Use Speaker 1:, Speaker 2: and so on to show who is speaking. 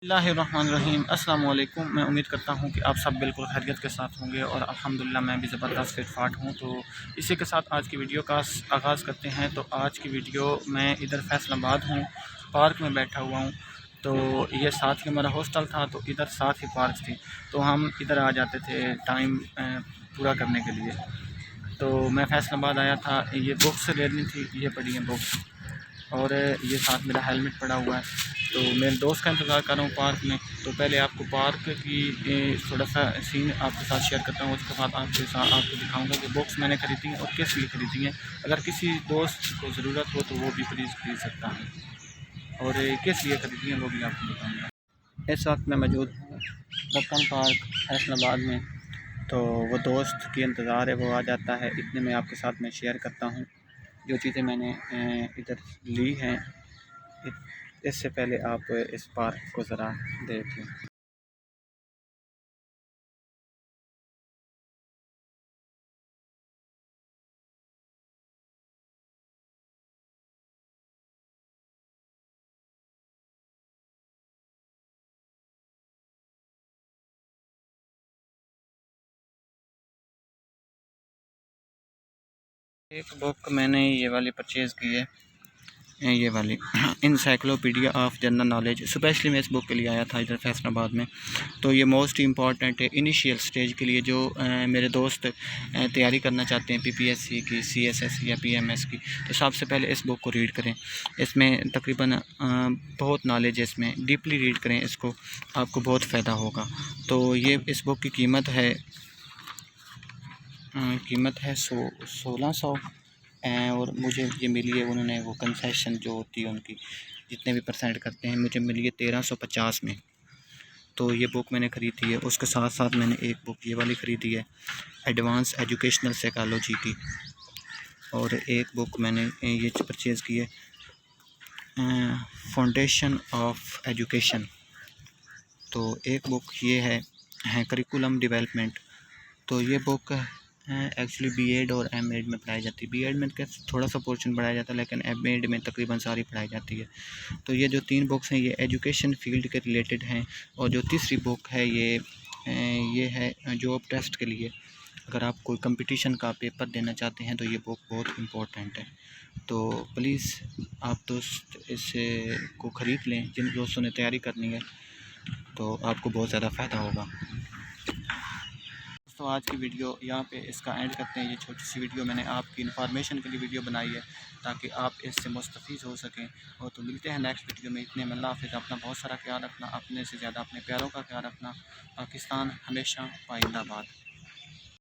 Speaker 1: बिस्मिल्लाहिर्रहमानिर्रहीम अस्सलाम वालेकुम। मैं उम्मीद करता हूँ कि आप सब बिल्कुल खैरियत के साथ होंगे और अल्हम्दुलिल्लाह मैं भी ज़बरदस्त फिट फाट हूँ। तो इसी के साथ आज की वीडियो का आगाज़ करते हैं। तो आज की वीडियो मैं इधर फैसलाबाद हूँ, पार्क में बैठा हुआ हूँ। तो ये साथ ही हमारा हॉस्टल था, तो इधर साथ ही पार्क थी, तो हम इधर आ जाते थे टाइम पूरा करने के लिए। तो मैं फैसलाबाद आया था, ये बुक्स लेनी थी, ये पड़ी हैं बुक्स, और ये साथ मेरा हेलमेट पड़ा हुआ है। तो मेरे दोस्त का इंतज़ार कर रहा हूँ पार्क में। तो पहले आपको पार्क की थोड़ा सा सीन आपके साथ शेयर करता हूँ, उसके बाद आपको दिखाऊंगा कि बुक्स मैंने ख़रीदी हैं और किस लिए ख़रीदी हैं। अगर किसी दोस्त को ज़रूरत हो तो वो भी प्लीज़ ख़रीद सकता है, और किस लिए ख़रीदी हैं वो भी आपको बताऊँगा। इस वक्त मैं मौजूद हूँ बक्कम पार्क फैसलाबाद में। तो वो दोस्त की इंतज़ार है, वो आ जाता है, इतने में आपके साथ मैं शेयर करता हूँ जो चीज़ें मैंने इधर ली हैं। इससे पहले आप इस पार्क को ज़रा देख लें। एक बुक मैंने ये वाली परचेज़ की है, ये वाली encyclopedia of general knowledge. Specially मैं इस बुक के लिए आया था इधर फैसलाबाद में। तो ये मोस्ट इम्पॉर्टेंट है इनिशियल स्टेज के लिए, जो मेरे दोस्त तैयारी करना चाहते हैं पीपीएससी की, सीएसएस या पीएमएस की। तो सबसे पहले इस बुक को रीड करें। इसमें तकरीबन बहुत नॉलेज है, इसमें डीपली रीड करें इसको, आपको बहुत फ़ायदा होगा। तो ये इस बुक की कीमत है 1600, और मुझे ये मिली है, उन्होंने वो कंसेशन जो होती है उनकी जितने भी परसेंट करते हैं, मुझे मिली है 1350 में। तो ये बुक मैंने ख़रीदी है। उसके साथ साथ मैंने एक बुक ये वाली ख़रीदी है, एडवांस एजुकेशनल साइकोलॉजी की, और एक बुक मैंने ये परचेज़ की है, फाउंडेशन ऑफ एजुकेशन। तो एक बुक ये है करिकुलम डेवलपमेंट। तो ये बुक एक्चुअली बीएड और एमएड में पढ़ाई जाती है। बीएड में थोड़ा सा पोर्शन पढ़ाया जाता है, लेकिन एमएड में तकरीबन सारी पढ़ाई जाती है। तो ये जो 3 बुक्स हैं ये एजुकेशन फील्ड के रिलेटेड हैं, और जो तीसरी बुक है ये है जॉब टेस्ट के लिए। अगर आप कोई कंपटीशन का पेपर देना चाहते हैं तो ये बुक बहुत इम्पोर्टेंट है। तो प्लीज़ आप दोस्त इसे को ख़रीद लें, जिन दोस्तों ने तैयारी करनी है, तो आपको बहुत ज़्यादा फ़ायदा होगा। तो आज की वीडियो यहाँ पे इसका एंड करते हैं। ये छोटी सी वीडियो मैंने आपकी इन्फॉर्मेशन के लिए वीडियो बनाई है, ताकि आप इससे मुस्तफ़ीज़ हो सकें। और तो मिलते हैं नेक्स्ट वीडियो में। इतने में अल्लाह हाफ़िज़। अपना बहुत सारा ख्याल रखना, अपने से ज़्यादा अपने प्यारों का ख्याल रखना। पाकिस्तान हमेशा पाइंदाबाद।